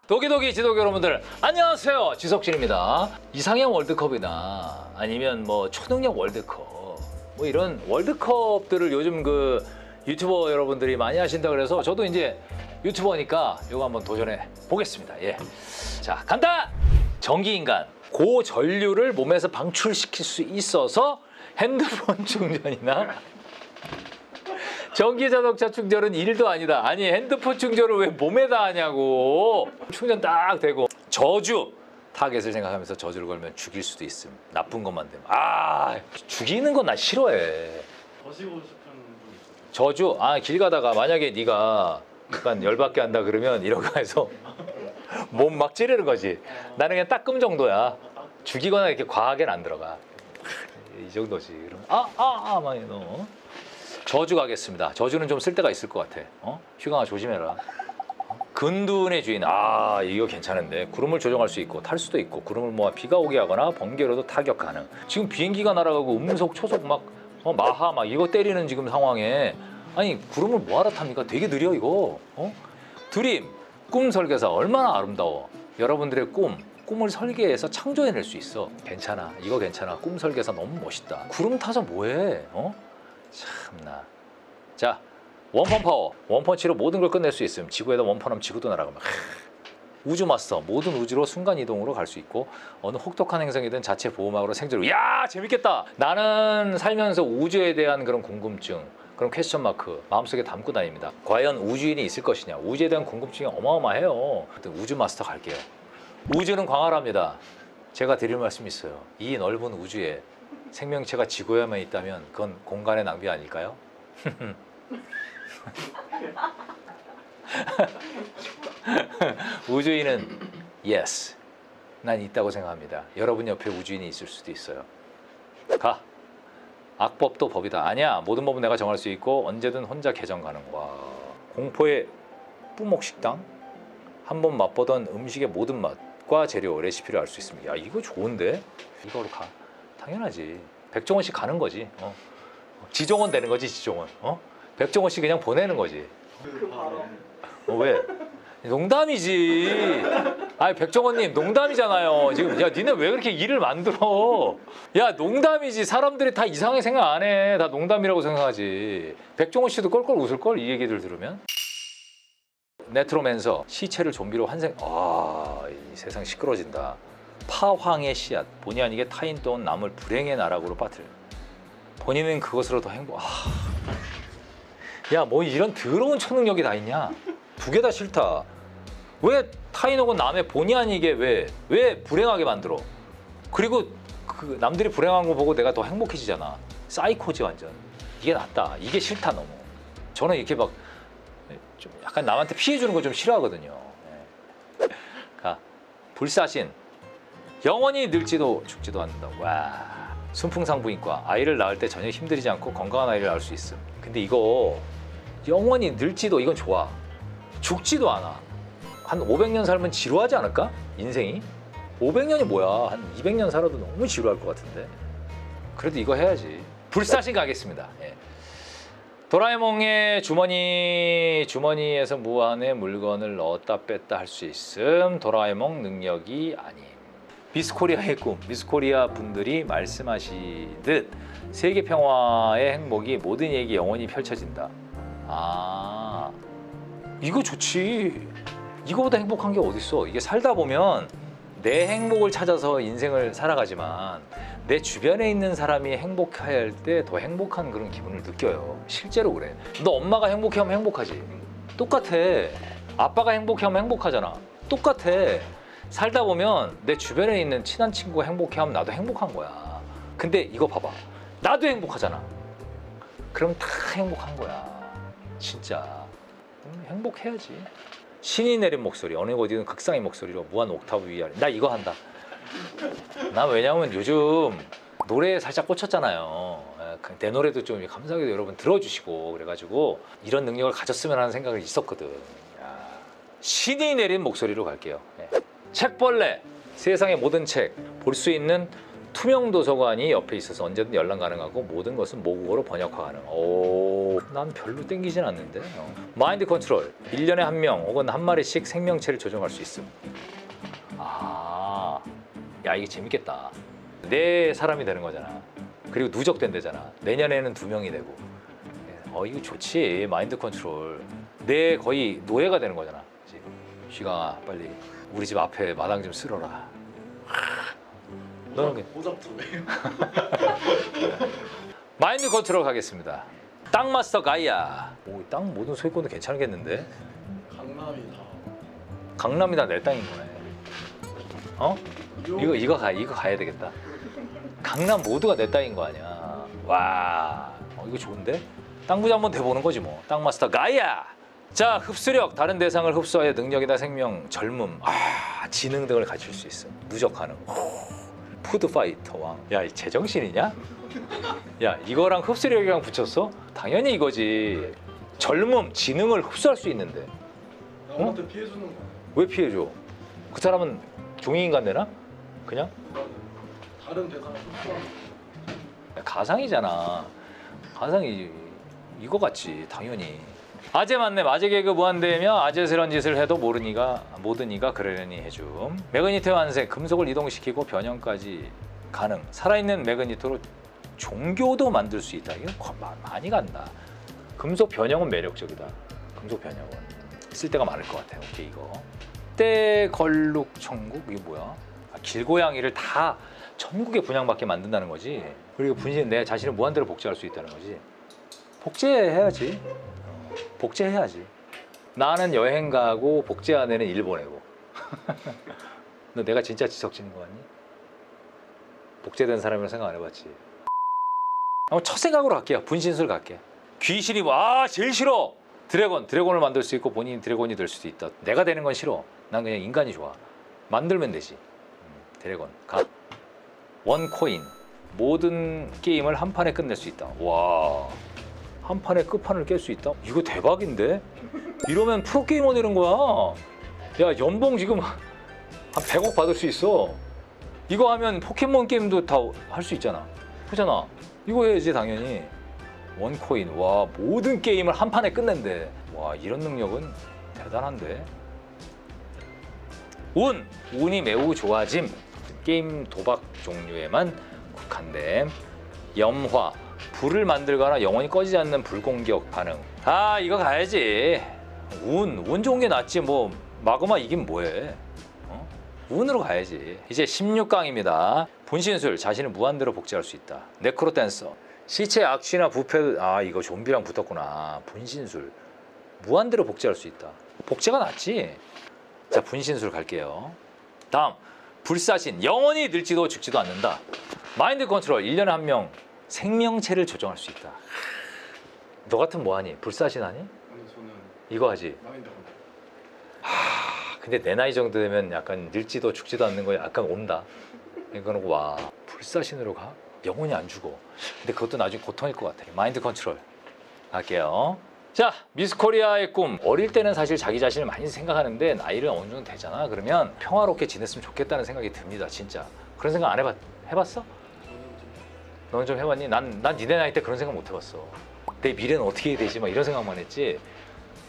도기도기 지도교 여러분들 안녕하세요, 지석진입니다. 이상형 월드컵이나 아니면 뭐 초능력 월드컵 뭐 이런 월드컵들을 요즘 그 유튜버 여러분들이 많이 하신다 그래서 저도 이제 유튜버니까 이거 한번 도전해 보겠습니다. 예. 자, 간다. 전기인간 고전류를 몸에서 방출시킬 수 있어서 핸드폰 충전이나 전기자동차 충전은 일도 아니다. 아니, 핸드폰 충전을 왜 몸에다 하냐고. 충전 딱 되고. 저주. 타겟을 생각하면서 저주를 걸면 죽일 수도 있음. 나쁜 것만 되면. 아, 죽이는 건 나 싫어해. 거시고 싶은 분 있어요? 저주. 아, 길 가다가 만약에 네가 약간 열받게 한다 그러면 이러고 해서 몸 막 찌르는 거지. 나는 그냥 따끔 정도야. 죽이거나 이렇게 과하게는 안 들어가. 이 정도지. 그럼 막 너. 저주 가겠습니다. 저주는 좀 쓸 데가 있을 것 같아. 휴강아 조심해라. 근둔의 주인. 아, 이거 괜찮은데. 구름을 조종할 수 있고 탈 수도 있고 구름을 모아 비가 오게 하거나 번개로도 타격 가능. 지금 비행기가 날아가고 음속 초속 막 마하 막 이거 때리는 지금 상황에 아니 구름을 뭐하러 탑니까? 되게 느려 이거. 드림 꿈 설계사 얼마나 아름다워. 여러분들의 꿈을 설계해서 창조해낼 수 있어. 괜찮아. 이거 괜찮아. 꿈 설계사 너무 멋있다. 구름 타서 뭐해? 참나. 자, 원펀 파워. 원펀치로 모든 걸 끝낼 수 있음. 지구에다 원펀하면 지구도 날아가면. 우주 마스터. 모든 우주로 순간 이동으로 갈 수 있고 어느 혹독한 행성이든 자체 보호막으로 생존을. 야, 재밌겠다. 나는 살면서 우주에 대한 그런 궁금증, 그런 퀘스천 마크 마음속에 담고 다닙니다. 과연 우주인이 있을 것이냐. 우주에 대한 궁금증이 어마어마해요. 우주 마스터 갈게요. 우주는 광활합니다. 제가 드릴 말씀이 있어요. 이 넓은 우주에 생명체가 지구에만 있다면 그건 공간의 낭비 아닐까요? 우주인은 yes, 난 있다고 생각합니다. 여러분 옆에 우주인이 있을 수도 있어요. 가. 악법도 법이다. 아니야, 모든 법은 내가 정할 수 있고 언제든 혼자 개정 가능. 와. 공포의 뿌목식당. 한번 맛보던 음식의 모든 맛과 재료, 레시피를 알 수 있습니다. 야, 이거 좋은데? 이거로 가. 당연하지. 백종원 씨 가는 거지. 지종원 되는 거지, 지종원. 백종원 씨 그냥 보내는 거지. 왜? 농담이지. 아니, 백종원님 농담이잖아요. 지금 야, 니네 왜 그렇게 일을 만들어? 야, 농담이지. 사람들이 다 이상하게 생각 안 해. 다 농담이라고 생각하지. 백종원 씨도 껄껄 웃을 걸, 이 얘기들 들으면. 네트로맨서 시체를 좀비로 환생. 아, 이 세상 시끄러진다. 파황의 씨앗. 본의 아니게 타인 또는 남을 불행의 나락으로 빠뜨려. 본인은 그것으로 더 행복. 야, 뭐 이런 더러운 초능력이 다 있냐? 두 개 다 싫다. 왜 타인 혹은 남의 본의 아니게 왜 불행하게 만들어? 그리고 그 남들이 불행한 거 보고 내가 더 행복해지잖아. 사이코지 완전. 이게 낫다. 이게 싫다 너무. 저는 이렇게 막 좀 약간 남한테 피해 주는 거 좀 싫어하거든요. 가. 불사신. 영원히 늙지도 죽지도 않는다. 와. 순풍산부인과. 아이를 낳을 때 전혀 힘들이지 않고 건강한 아이를 낳을 수 있음. 근데 이거 영원히 늙지도 이건 좋아. 죽지도 않아. 한 500년 살면 지루하지 않을까? 인생이? 500년이 뭐야. 한 200년 살아도 너무 지루할 것 같은데. 그래도 이거 해야지. 불사신 가겠습니다. 예. 도라에몽의 주머니에서 무한의 물건을 넣었다 뺐다 할 수 있음. 도라에몽 능력이 아님. 미스코리아의 꿈. 미스코리아 분들이 말씀하시듯 세계 평화의 행복이 모든 이에게 영원히 펼쳐진다. 아, 이거 좋지. 이거보다 행복한 게 어딨어. 이게 살다 보면 내 행복을 찾아서 인생을 살아가지만 내 주변에 있는 사람이 행복할 때 더 행복한 그런 기분을 느껴요. 실제로 그래. 너 엄마가 행복해하면 행복하지. 똑같아. 아빠가 행복해하면 행복하잖아. 똑같아. 살다 보면 내 주변에 있는 친한 친구가 행복해하면 나도 행복한 거야. 근데 이거 봐봐. 나도 행복하잖아. 그럼 다 행복한 거야. 진짜. 행복해야지. 신이 내린 목소리. 어느 어디든 극상의 목소리로 무한 옥타브 위아래. 나 이거 한다. 나 왜냐면 요즘 노래에 살짝 꽂혔잖아요. 내 노래도 좀 감사하게도 여러분 들어주시고 그래가지고 이런 능력을 가졌으면 하는 생각이 있었거든. 야, 신이 내린 목소리로 갈게요. 책벌레. 세상의 모든 책 볼 수 있는 투명 도서관이 옆에 있어서 언제든 열람 가능하고 모든 것은 모국어로 번역화 가능. 오, 난 별로 땡기진 않는데. 마인드 컨트롤. 1년에 한 명 혹은 한 마리씩 생명체를 조종할 수 있음. 아, 야 이게 재밌겠다. 내 사람이 되는 거잖아. 그리고 누적된대잖아. 내년에는 2명이 되고. 이거 좋지. 마인드 컨트롤. 내 거의 노예가 되는 거잖아. 그치? 쥐강아 빨리 우리 집 앞에 마당 좀 쓸어라. 너는 오잡투예요. 마인드 컨트롤 가겠습니다. 땅 마스터 가이아. 오, 땅 모든 소유권도 괜찮겠는데? 강남이 다. 강남이 다 내 땅인 거네. 이거 가야 되겠다. 강남 모두가 내 땅인 거 아니야. 와, 이거 좋은데? 땅 부자 한번 돼보는 거지 뭐. 땅 마스터 가이아. 자, 흡수력. 다른 대상을 흡수하여 능력이나 생명, 젊음, 지능 등을 갖출 수 있어. 누적 가능. 푸드 파이터 왕. 야, 이 제정신이냐? 야, 이거랑 흡수력이랑 붙였어? 당연히 이거지. 젊음, 지능을 흡수할 수 있는데 남한테 피해주는 거. 왜 피해줘? 그 사람은 종이인간 되나? 그냥? 다른 대상을 흡수하는. 야, 가상이잖아. 가상이 이거 같지 당연히. 아재 만렙. 아재 개그 무한대며 아재스러운 짓을 해도 모든 이가 그러려니 해줌. 매그니트 환생. 금속을 이동시키고 변형까지 가능. 살아있는 매그니트로 종교도 만들 수 있다. 이거 많이 간다. 금속 변형은 매력적이다. 금속 변형은 쓸 데가 많을 것 같아요. 오케이 이거. 때 걸룩 천국 이게 뭐야? 길고양이를 다 천국에 분양받게 만든다는 거지. 그리고 분신 내 자신을 무한대로 복제할 수 있다는 거지. 복제해야지. 복제해야지. 나는 여행 가고 복제한 애는 일 보내고. 너 내가 진짜 지석진인 거 같니? 복제된 사람이라 생각 안 해봤지. 한번 첫 생각으로 갈게요. 분신술 갈게. 귀신이 제일 싫어. 드래곤을 만들 수 있고 본인이 드래곤이 될 수도 있다. 내가 되는 건 싫어. 난 그냥 인간이 좋아. 만들면 되지. 드래곤 가. 원코인. 모든 게임을 한 판에 끝낼 수 있다. 와, 한 판에 끝판을 깰 수 있다? 이거 대박인데? 이러면 프로게이머 되는 거야. 야, 연봉 지금 한 100억 받을 수 있어. 이거 하면 포켓몬 게임도 다 할 수 있잖아. 그렇잖아. 이거 해야지 당연히. 원코인. 와, 모든 게임을 한 판에 끝낸대. 와, 이런 능력은 대단한데. 운이 매우 좋아짐. 게임 도박 종류에만 국한됨. 염화. 불을 만들거나 영원히 꺼지지 않는 불공격 반응. 이거 가야지. 운 좋은 게 낫지. 뭐 마그마 이긴 뭐해. 운으로 가야지. 이제 16강입니다. 분신술. 자신을 무한대로 복제할 수 있다. 네크로 댄서. 시체 악취나 부패. 이거 좀비랑 붙었구나. 분신술. 무한대로 복제할 수 있다. 복제가 낫지. 자, 분신술 갈게요. 다음, 불사신. 영원히 늙지도 죽지도 않는다. 마인드 컨트롤. 1년에 한 명 생명체를 조정할 수 있다. 너 같으면 뭐하니? 불사신 하니? 아니 저는 이거 하지. 마인드 컨트롤. 근데 내 나이 정도 되면 약간 늙지도 죽지도 않는 거에 약간 온다. 이거는 와, 불사신으로 가? 영혼이 안 죽어. 근데 그것도 나중에 고통일 것 같아. 마인드 컨트롤 갈게요. 자, 미스 코리아의 꿈. 어릴 때는 사실 자기 자신을 많이 생각하는데 나이를 어느 정도 되잖아. 그러면 평화롭게 지냈으면 좋겠다는 생각이 듭니다. 진짜. 그런 생각 안 해봤어? 너는 좀 해봤니? 난 니네 나이 때 그런 생각 못 해봤어. 내 미래는 어떻게 해야 되지? 막 이런 생각만 했지.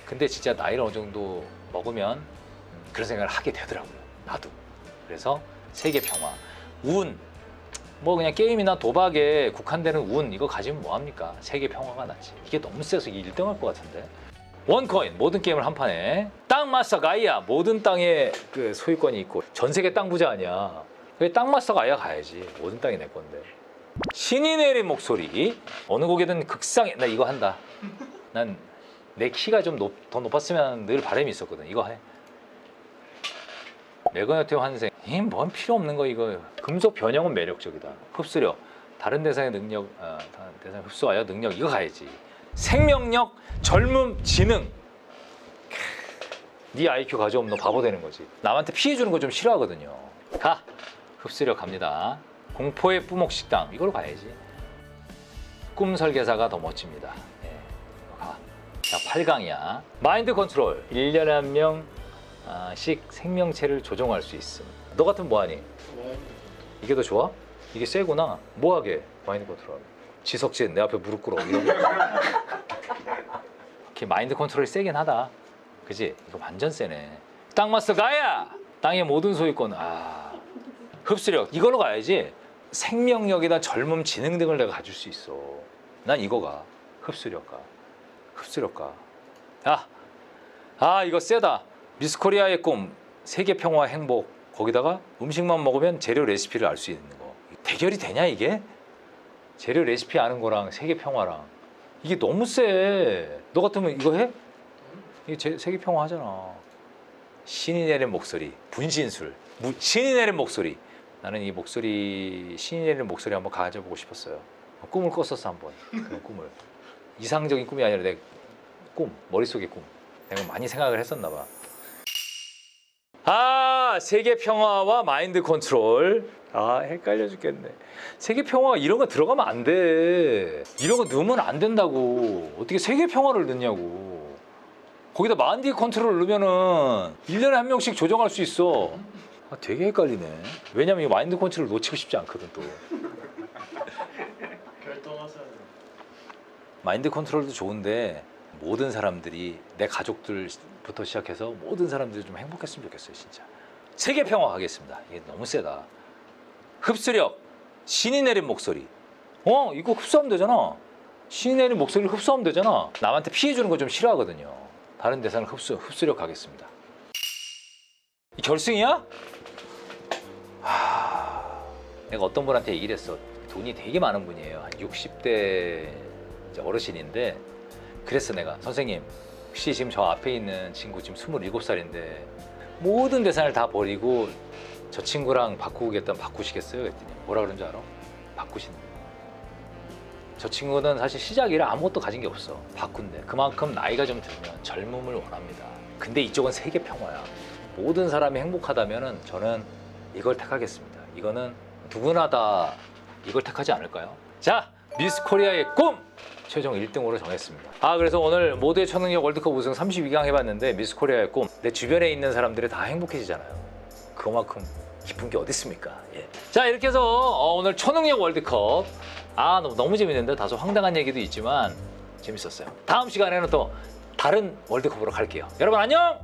근데 진짜 나이를 어느 정도 먹으면 그런 생각을 하게 되더라고요. 나도. 그래서 세계 평화. 운. 뭐 그냥 게임이나 도박에 국한되는 운 이거 가지면 뭐합니까? 세계 평화가 낫지. 이게 너무 세서 이게 1등 할 것 같은데. 원코인. 모든 게임을 한 판에. 땅 마스터 가이아. 모든 땅에 그 소유권이 있고 전 세계 땅 부자 아니야. 그래, 땅 마스터 가이아 가야지. 모든 땅이 내 건데. 신이 내린 목소리. 어느 곡이든 극상에. 나 이거 한다. 난 내 키가 좀 더 높았으면 늘 바람이 있었거든. 이거 해. 매그너트 환생. 뭔 필요 없는 거 이거. 금속 변형은 매력적이다. 흡수력. 다른 대상의 능력, 다른 대상 흡수하여 능력. 이거 가야지. 생명력, 젊음, 지능. 네 IQ 가져오면 너 바보 되는 거지. 남한테 피해 주는 거 좀 싫어하거든요. 가. 흡수력 갑니다. 공포의 뿌목 식당. 이걸로 가야지. 꿈 설계사가 더 멋집니다. 네, 가. 자, 8강이야. 마인드 컨트롤. 1년에 한 명씩 생명체를 조종할 수 있음. 너 같으면 뭐하니? 마인드. 이게 더 좋아? 이게 세구나. 뭐하게 마인드 컨트롤. 지석진 내 앞에 무릎 꿇어 이런 거. 이렇게 마인드 컨트롤이 세긴 하다. 그지? 이거 완전 세네. 땅마스터 가야. 땅의 모든 소유권. 흡수력 이걸로 가야지. 생명력이나 젊음, 지능 등을 내가 가질 수 있어. 난 이거가 흡수력가. 이거 세다. 미스코리아의 꿈, 세계 평화 행복. 거기다가 음식만 먹으면 재료 레시피를 알 수 있는 거. 대결이 되냐 이게? 재료 레시피 아는 거랑 세계 평화랑 이게 너무 세. 너 같으면 이거 해? 이게 세계 평화 하잖아. 신이 내린 목소리, 분신술. 신이 내린 목소리. 나는 이 목소리, 신이 내린 목소리 한번 가져보고 싶었어요. 꿈을 꿨었어 한번. 그 꿈을. 이상적인 꿈이 아니라 내 꿈, 머릿속의 꿈. 내가 많이 생각을 했었나 봐. 세계 평화와 마인드 컨트롤. 헷갈려 죽겠네. 세계 평화 이런 거 들어가면 안 돼. 이런 거 넣으면 안 된다고. 어떻게 세계 평화를 넣냐고. 거기다 마인드 컨트롤 넣으면은 1년에 한 명씩 조정할 수 있어. 되게 헷갈리네. 왜냐면 이 마인드 컨트롤 놓치고 싶지 않거든 또. 결정하셔야 돼요. 마인드 컨트롤도 좋은데 모든 사람들이 내 가족들부터 시작해서 모든 사람들이 좀 행복했으면 좋겠어요 진짜. 세계 평화 하겠습니다. 이게 너무 세다. 흡수력, 신이 내린 목소리. 이거 흡수하면 되잖아. 신이 내린 목소리를 흡수하면 되잖아. 남한테 피해 주는 거 좀 싫어하거든요. 다른 데서는 흡수력 하겠습니다. 이 결승이야? 내가 어떤 분한테 얘기를 했어. 돈이 되게 많은 분이에요. 한 60대 어르신인데 그랬어 내가. 선생님 혹시 지금 저 앞에 있는 친구 지금 27살인데 모든 재산을 다 버리고 저 친구랑 바꾸겠다면 바꾸시겠어요? 그랬더니 뭐라 그런 줄 알아? 바꾸신대. 저 친구는 사실 시작이라 아무것도 가진 게 없어. 바꾼대. 그만큼 나이가 좀 들면 젊음을 원합니다. 근데 이쪽은 세계 평화야. 모든 사람이 행복하다면은 저는 이걸 택하겠습니다. 이거는 누구나 다 이걸 택하지 않을까요? 자, 미스 코리아의 꿈! 최종 1등으로 정했습니다. 그래서 오늘 모두의 초능력 월드컵 우승 32강 해봤는데 미스 코리아의 꿈. 내 주변에 있는 사람들이 다 행복해지잖아요. 그만큼 기쁜 게 어디 있습니까? 예. 자, 이렇게 해서 오늘 초능력 월드컵 너무 재밌는데 다소 황당한 얘기도 있지만 재밌었어요. 다음 시간에는 또 다른 월드컵으로 갈게요. 여러분 안녕!